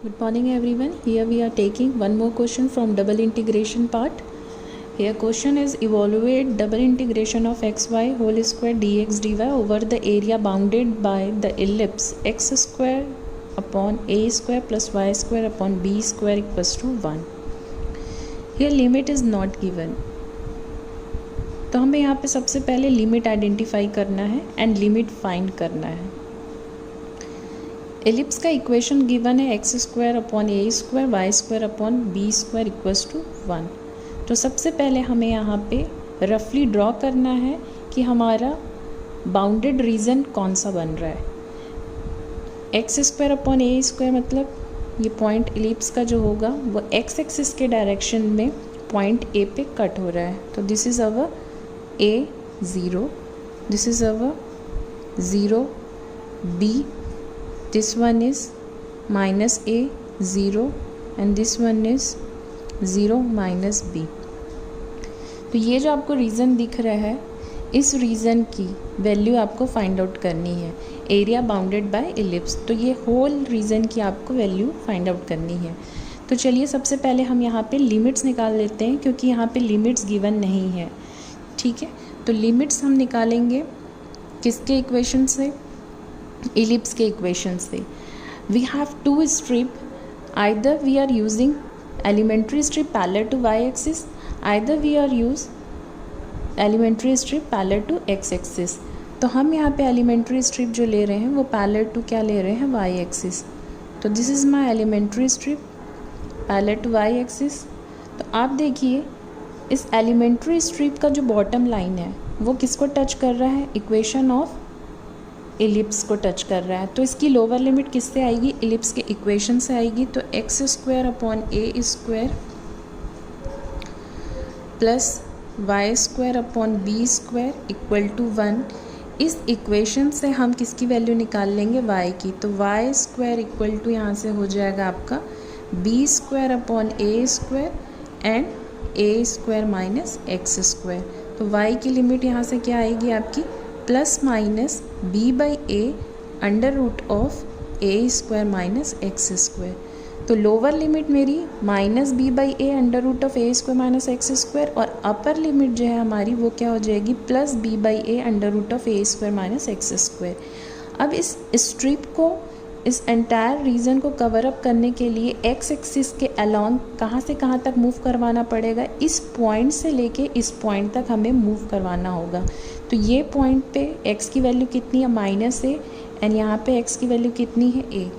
Good morning everyone. Here we are taking one more question from double integration part. Here question is evaluate double integration of xy whole square dx dy over the area bounded by the ellipse x square upon a square plus y square upon b square equals to 1. Here limit is not given. तो हमें यहाँ पे सबसे पहले limit identify करना है and limit find करना है. एलिप्स का इक्वेशन गिवन है x square upon a square y square upon b square equals to 1. तो सबसे पहले हमें यहाँ पे रफली ड्रॉ करना है कि हमारा बाउंडेड रीजन कौन सा बन रहा है. X square upon a square मतलब ये पॉइंट एलिप्स का जो होगा वो एक्स एक्सिस के डायरेक्शन में पॉइंट ए पे कट हो रहा है. तो this is our a 0, this is our 0 b, this one is minus a 0 and this one is 0 minus b. तो ये जो आपको रीज़न दिख रहा है इस रीज़न की वैल्यू आपको फाइंड आउट करनी है. एरिया बाउंडेड बाय एलिप्स, तो ये होल रीज़न की आपको वैल्यू फाइंड आउट करनी है. तो चलिए सबसे पहले हम यहाँ पे लिमिट्स निकाल लेते हैं क्योंकि यहाँ पे लिमिट्स गिवन नहीं है. ठीक है, तो लिमिट्स हम निकालेंगे किसके इक्वेशन से, ellipse के इक्वेशन से. We have to strip, either we are using elementary strip parallel to y axis, either we are use elementary strip parallel to x axis. तो हम यहाँ पे एलिमेंट्री स्ट्रिप जो ले रहे हैं वो पैरेलल टू क्या ले रहे हैं, वाई एक्सिस. तो this is my elementary strip parallel to y axis. तो आप देखिए इस एलिमेंट्री स्ट्रिप का जो बॉटम लाइन है वो किसको टच कर रहा है, इक्वेशन ऑफ एलिप्स को टच कर रहा है. तो इसकी लोअर लिमिट किससे आएगी, एलिप्स के इक्वेशन से आएगी. तो x square upon a square plus y square upon b square equal to 1. इस इक्वेशन से हम किसकी वैल्यू निकाल लेंगे, वाई की. तो वाई स्क्वायर इक्वल टू यहाँ से हो जाएगा आपका b square upon a square and a square minus x square. तो वाई की लिमिट यहाँ से क्या आएगी आपकी, plus minus b by a under root of a square minus x square. तो लोअर लिमिट मेरी minus b by a under root of a square minus x square और अपर लिमिट जो है हमारी वो क्या हो जाएगी, plus b by a under root of a square minus x square. अब इस स्ट्रिप को, इस एंटायर रीजन को कवर अप करने के लिए एक्स एक्सिस के अलॉन्ग कहाँ से कहाँ तक मूव करवाना पड़ेगा, इस पॉइंट से लेके इस पॉइंट तक हमें मूव करवाना होगा. तो ये पॉइंट पे x की वैल्यू कितनी है, माइनस ए, एंड यहाँ पे x की वैल्यू कितनी है, a.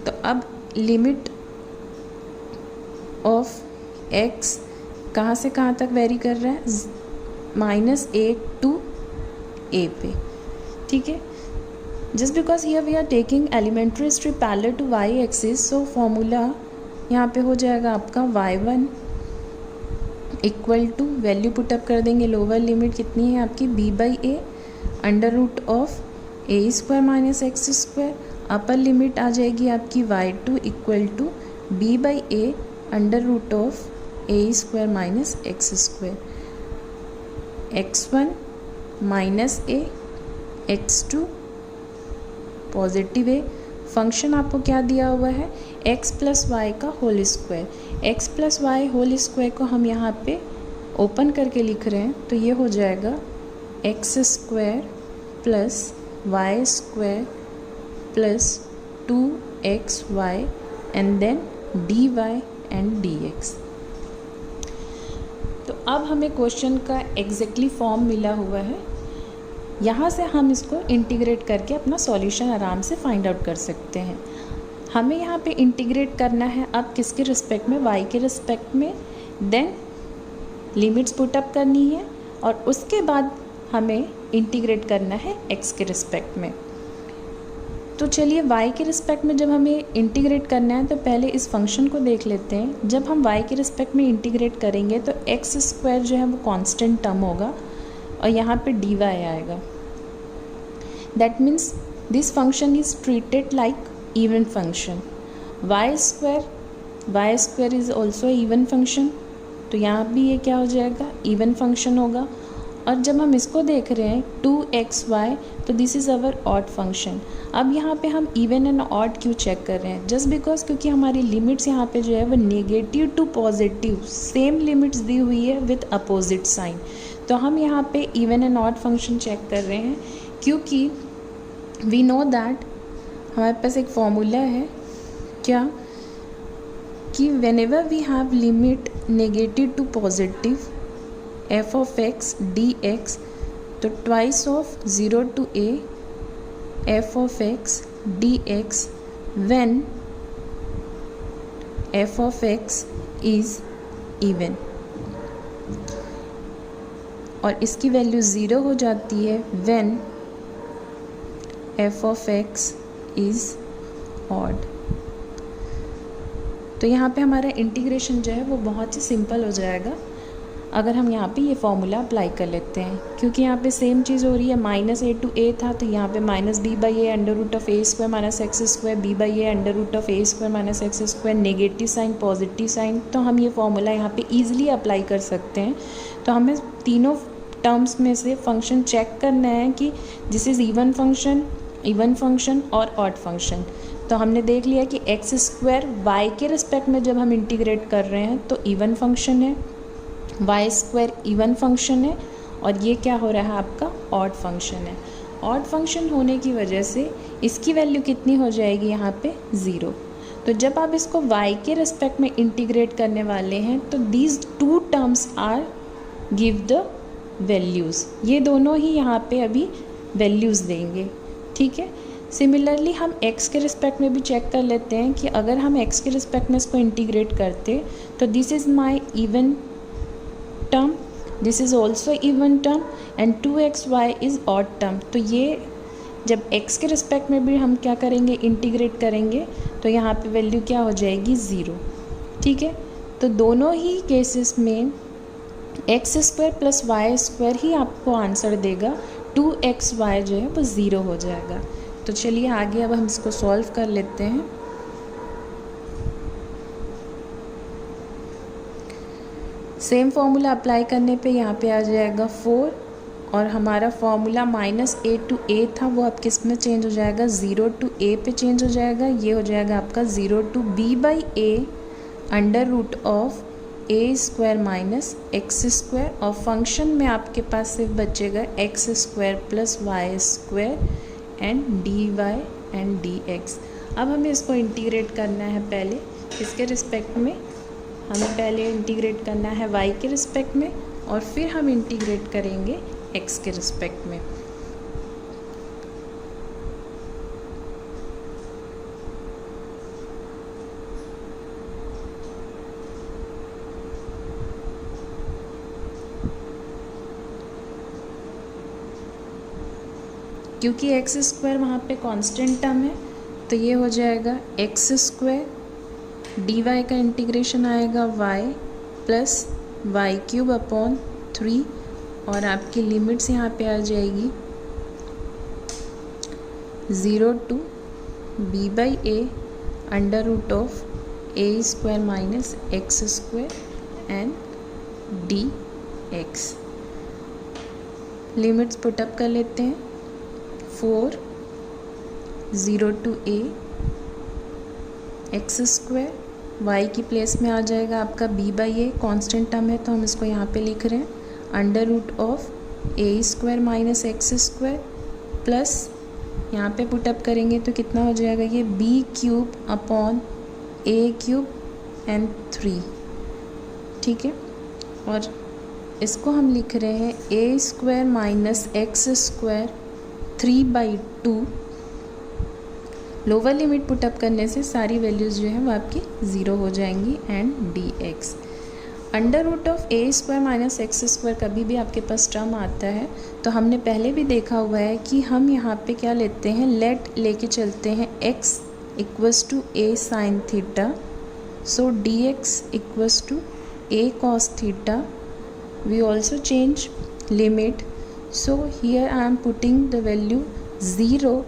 तो अब लिमिट ऑफ x कहाँ से कहाँ तक वेरी कर रहा है, माइनस ए टू a पे. ठीक है, just because here we are taking elementary strip parallel to y axis, so formula यहाँ पे हो जाएगा आपका y1 equal to value put up कर देंगे. लोअर लिमिट कितनी है आपकी, b by a under root of a square minus x square. Upper limit आ जाएगी आपकी y2 equal to b by a under root of a square minus x square. x1 minus a, x2 positive a. Function आपको क्या दिया हुआ है, x plus y का whole square. x plus y whole square को हम यहाँ पे ओपन करके लिख रहे हैं. तो ये हो जाएगा x square plus y square plus 2xy and then dy and dx. तो अब हमें क्वेश्चन का एग्जैक्टली फॉर्म मिला हुआ है. यहाँ से हम इसको इंटीग्रेट करके अपना सॉल्यूशन आराम से फाइंड आउट कर सकते हैं. हमें यहाँ पे इंटीग्रेट करना है अब किसके रिस्पेक्ट में, y के रिस्पेक्ट में. देन लिमिट्स पुटअप करनी है और उसके बाद हमें इंटीग्रेट करना है x के रिस्पेक्ट में. तो चलिए y के रिस्पेक्ट में जब हमें इंटीग्रेट करना है तो पहले इस फंक्शन को देख लेते हैं. जब हम y के रिस्पेक्ट में इंटीग्रेट करेंगे तो एक्स स्क्वायर जो है वो कांस्टेंट टर्म होगा और यहाँ पे dy आएगा. That means this function is treated like even function. y square is also even function. तो यहाँ भी ये क्या हो जाएगा, इवन फंक्शन होगा. और जब हम इसको देख रहे हैं 2xy तो this is our odd function. अब यहाँ पे हम इवन एंड ऑड क्यों चेक कर रहे हैं? जस्ट बिकॉज क्योंकि हमारी लिमिट्स यहाँ पे जो है वो negative to positive same limits दी हुई है विथ अपोजिट साइन। तो हम यहाँ पे even and odd function check कर रहे हैं क्योंकि वी नो दैट हमारे पास एक फॉर्मूला है क्या कि whenever we have limit negative to positive f of x dx तो twice of 0 to a f of x dx when f of x is even, और इसकी वैल्यू 0 हो जाती है when f of x is odd। तो यहाँ पे हमारा इंटीग्रेशन जो है वो बहुत ही सिंपल हो जाएगा अगर हम यहाँ पे ये फॉर्मूला अप्लाई कर लेते हैं, क्योंकि यहाँ पे सेम चीज़ हो रही है। माइनस ए टू ए था तो यहाँ पे minus b by a under root of a square minus x square b by a under root of a square minus x square, negative sign positive sign, तो हम ये फॉर्मूला यहाँ पे easily apply कर सकते हैं। तो हमें तीनों टर्म्स में से फंक्शन चेक करना है कि दिस इज़ इवन फंक्शन और ऑड फंक्शन। तो हमने देख लिया कि एक्स स्क्वायर वाई के रिस्पेक्ट में जब हम इंटीग्रेट कर रहे हैं तो इवन फंक्शन है, वाई स्क्वायर इवन फंक्शन है, और ये क्या हो रहा है आपका ऑड फंक्शन है। ऑड फंक्शन होने की वजह से इसकी वैल्यू कितनी हो जाएगी यहाँ पे 0। तो जब आप इसको y के रिस्पेक्ट में इंटीग्रेट करने वाले हैं तो these two terms are give the values, ये दोनों ही यहाँ पे अभी वैल्यूज़ देंगे, ठीक है। सिमिलरली हम x के रिस्पेक्ट में भी चेक कर लेते हैं कि अगर हम x के रिस्पेक्ट में इसको इंटीग्रेट करते तो this is my even term, this is also even term and 2xy is odd term. तो ये जब x के रिस्पेक्ट में भी हम क्या करेंगे इंटीग्रेट करेंगे तो यहाँ पे वैल्यू क्या हो जाएगी 0, ठीक है। तो दोनों ही केसेस में x square plus y square ही आपको आंसर देगा, 2xy जो है वो 0 हो जाएगा। तो चलिए आगे अब हम इसको सॉल्व कर लेते हैं। सेम फॉर्मूला अप्लाई करने पे यहाँ पे आ जाएगा 4, और हमारा फॉर्मूला माइनस ए टू ए था वो अब किस में चेंज हो जाएगा 0 टू ए पे चेंज हो जाएगा। ये हो जाएगा आपका 0 to b by a under root of a square minus x square, और फंक्शन में आपके पास सिर्फ बचेगा x square plus y square and d y and d x. अब हमें इसको इंटीग्रेट करना है पहले इसके रिस्पेक्ट में, हमें पहले इंटीग्रेट करना है y के रिस्पेक्ट में और फिर हम इंटीग्रेट करेंगे x के रिस्पेक्ट में। क्योंकि एक्स स्क्वायर वहाँ पे कांस्टेंट टर्म है तो ये हो जाएगा एक्स स्क्वायर डी वाई का इंटीग्रेशन आएगा y plus y cube upon 3, और आपकी लिमिट्स यहाँ पे आ जाएगी 0 to b by a under root of a square minus x square and d x. Limits put up कर लेते हैं। 4 0 to a x square, y की प्लेस में आ जाएगा आपका b by a, constant term है तो हम इसको यहाँ पे लिख रहे हैं under root of a square minus x square plus यहाँ पे पुटअप करेंगे तो कितना हो जाएगा ये b cube upon a cube and 3, ठीक है। और इसको हम लिख रहे हैं a square minus x square 3/2। Lower limit put up करने से सारी वैल्यूज़ जो है वो आपकी 0 हो जाएंगी and d x. Under root of a square minus x square कभी भी आपके पास टर्म आता है तो हमने पहले भी देखा हुआ है कि हम यहाँ पे क्या लेते हैं, लेट लेके चलते हैं x equals to a sine theta, so d x equals to a cos theta. We also change limit, so here I am putting the value 0,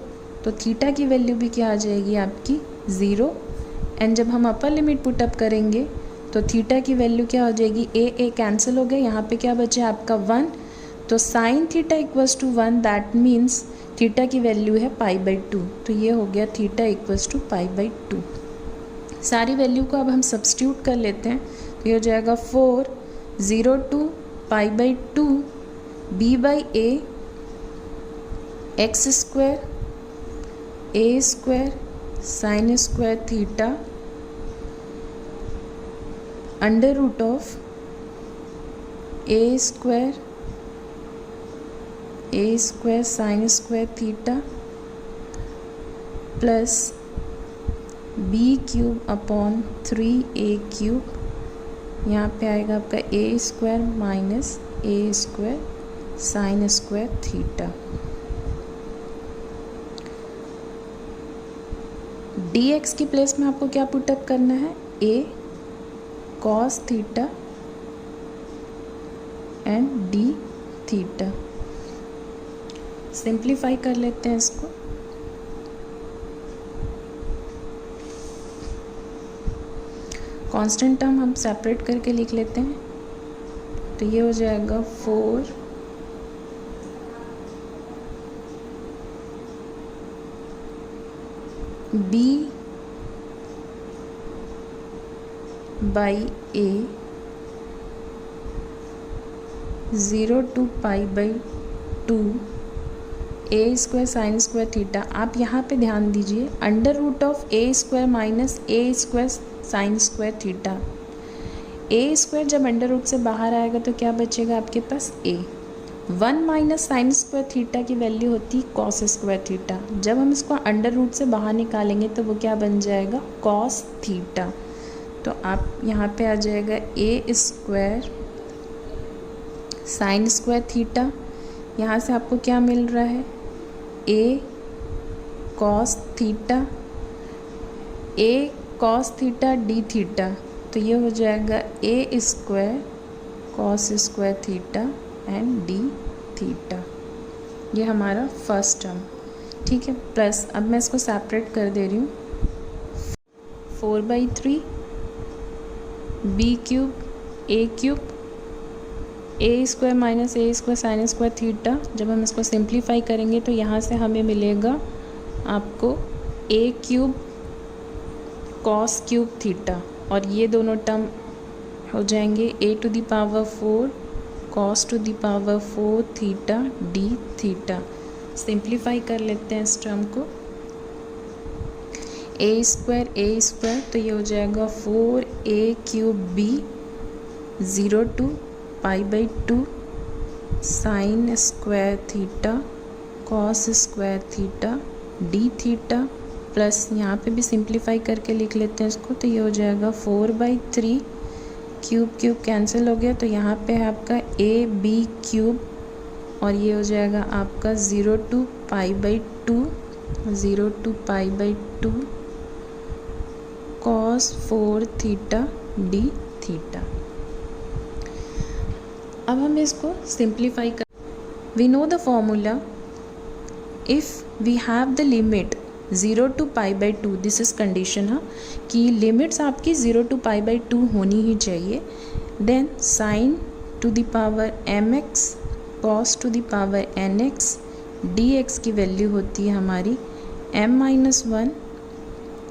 तो थीटा की वैल्यू भी क्या आ जाएगी आपकी 0, एंड जब हम अपर लिमिट पुटअप करेंगे तो थीटा की वैल्यू क्या हो जाएगी, ए कैंसिल हो गए, यहाँ पे क्या बचे आपका 1, तो sine theta equals to 1, that means theta की वैल्यू है π/2, तो ये हो गया थीटा इक्वल्स टू π/2। सारी वैल्यू को अब हम सब्स्टिट्यूट कर लेते हैं, तो ये हो जाएगा 4 0 to π/2 b/a x square a square sine square theta under root of a square sine square theta plus b cube upon 3a³, यहाँ पे आएगा आपका a square minus a square sine square theta. dx की place में आपको क्या put up करना है, a cos theta and d theta. Simplify कर लेते हैं इसको, कांस्टेंट टर्म हम सेपरेट करके लिख लेते हैं, तो ये हो जाएगा 4 b/a 0 to π/2 a square sine square theta. आप यहाँ पे ध्यान दीजिए, under root of a square minus a square sine square theta. a square जब अंडर रूट से बाहर आएगा तो क्या बचेगा आपके पास a। 1 minus sine square theta की वैल्यू होती है कॉस स्क्वायर थीटा। जब हम इसको अंडर रूट से बाहर निकालेंगे तो वो क्या बन जाएगा, कॉस थीटा। तो आप यहाँ पे आ जाएगा a square sine square theta, यहाँ से आपको क्या मिल रहा है, a cos theta, a cos theta d theta, तो ये हो जाएगा a square cos square theta and d theta. ये हमारा फर्स्ट टर्म, ठीक है। प्लस अब मैं इसको सेपरेट कर दे रही हूँ, 4/3 b³ a³ a square minus a square sine square theta. जब हम इसको सिंप्लीफाई करेंगे तो यहाँ से हमें मिलेगा आपको a³ कॉस क्यूब थीटा, और ये दोनों टर्म हो जाएंगे a⁴ cos ⁴ theta d theta. Simplify कर लेते हैं इस टर्म को, a स्क्वायर, तो ये हो जाएगा 4a³ b 0 to π/2 sine square theta cos square theta d theta, plus यहाँ पे भी सिंप्लीफाई करके लिख लेते हैं इसको, तो ये हो जाएगा 4/3 क्यूब कैंसिल हो गया, तो यहाँ पे है आपका ab³ और ये हो जाएगा आपका 0 to π/2 cos 4 theta d theta. अब हम इसको सिंप्लीफाई कर, we know the formula, if we have the limit 0 to π/2, this is condition, हाँ, कि लिमिट्स आपकी 0 to π/2 होनी ही चाहिए। Then sine to the power mx cos to the power nx dx की वैल्यू होती है हमारी m-1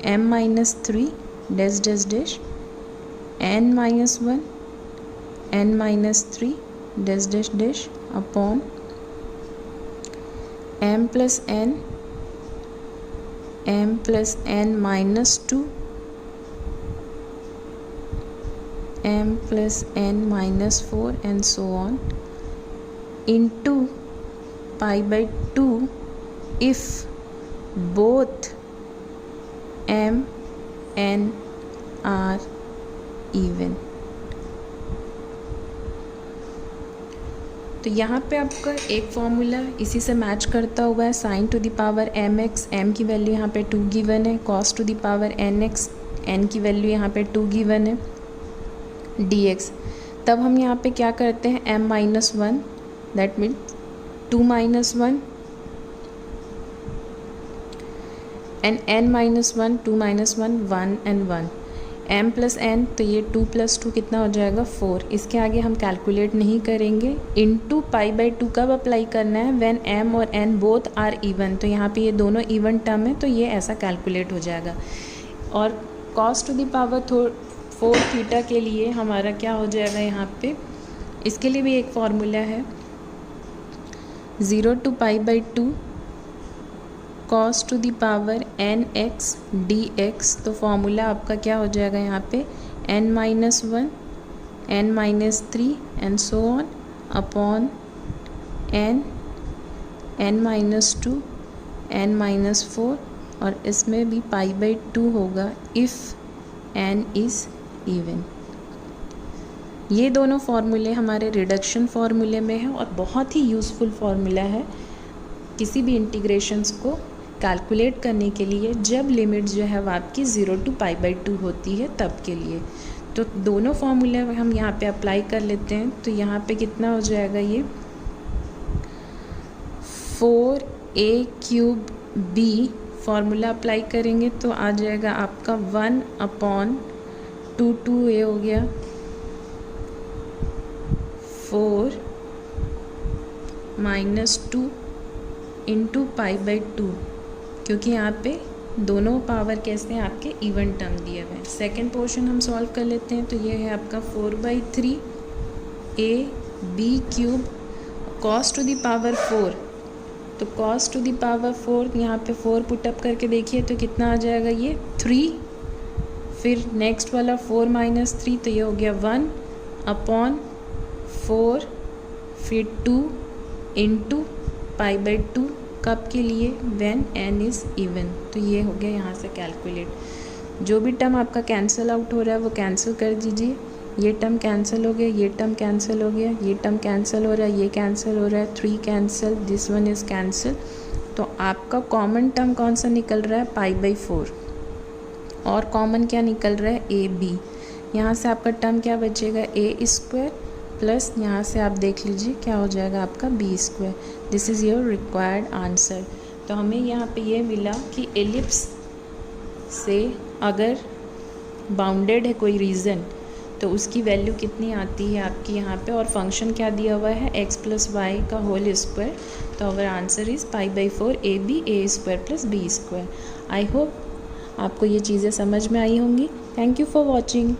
m-3 dash dash dash n-1 n-3 dash dash dash upon m plus n -2 m plus n -4 and so on into π/2 if both m n are even। तो यहाँ पे आपका एक formula इसी से मैच करता हुआ है, sign to the power mx, m की वैल्यू यहाँ पे 2 गिवन है, cos to the power nx, n की वैल्यू यहाँ पे 2 गिवन है, dx। तब हम यहाँ पे क्या करते हैं, m-1 that means 2 - 1 and n-1 2 - 1 1 and 1 m plus n, तो ये 2 + 2 कितना हो जाएगा 4। इसके आगे हम कैलकुलेट नहीं करेंगे। इनटू π/2 कब अप्लाई करना है, व्हेन m और n बोथ आर इवन। तो यहाँ पे ये दोनों इवन टर्म है, तो ये ऐसा कैलकुलेट हो जाएगा। और cos to the power 4 theta के लिए हमारा क्या हो जाएगा यहाँ पे, इसके लिए भी एक फार्मूला है, 0 to π/2 cos to the power nx dx। तो फॉर्मूला आपका क्या हो जाएगा यहाँ पे, n-1 n-3 and so on upon n-2 n-4, और इसमें भी π/2 होगा इफ़ n इज़ इवन। ये दोनों फार्मूले हमारे रिडक्शन फार्मूले में है और बहुत ही यूज़फुल फार्मूला है किसी भी इंटीग्रेशंस को कैलकुलेट करने के लिए, जब लिमिट जो है वो आपकी 0 to π/2 होती है तब के लिए। तो दोनों फार्मूले हम यहाँ पे अप्लाई कर लेते हैं। तो यहाँ पे कितना हो जाएगा, ये 4a³ फार्मूला अप्लाई करेंगे तो आ जाएगा आपका 1/2 2a हो गया, 4 - 2 इंटू π/2, क्योंकि यहाँ पे दोनों पावर कैसे हैं आपके, इवन टर्म दिए हुए हैं। सेकेंड पोर्शन हम सॉल्व कर लेते हैं। तो ये है आपका 4/3 ab³ cos to the power 4। तो cos टू द पावर 4 यहाँ पे 4 पुटअप करके देखिए तो कितना आ जाएगा, ये 3, फिर नेक्स्ट वाला 4 - 3, तो ये हो गया 1/4, फिर 2 इंटू π/2 कब के लिए, व्हेन n इज़ इवन। तो ये हो गया यहाँ से कैलकुलेट। जो भी टर्म आपका कैंसिल आउट हो रहा है वो कैंसिल कर दीजिए। ये टर्म कैंसिल हो गया, ये टर्म कैंसिल हो गया, ये टर्म कैंसिल हो रहा है, ये कैंसिल हो रहा है, 3 cancel, this one is cancel. तो आपका कॉमन टर्म कौन सा निकल रहा है, π/4, और कॉमन क्या निकल रहा है, ab। यहाँ से आपका टर्म क्या बचेगा, a² प्लस यहाँ से आप देख लीजिए क्या हो जाएगा आपका b²। This is your required answer. तो हमें यहाँ पे ये मिला कि एलिप्स से अगर बाउंडेड है कोई रीजन तो उसकी वैल्यू कितनी आती है आपकी यहाँ पे, और फंक्शन क्या दिया हुआ है, x + y का होल स्क्वायर। तो our answer is π/4 ab a² + b²। I hope आपको ये चीज़ें समझ में आई होंगी। Thank you for watching.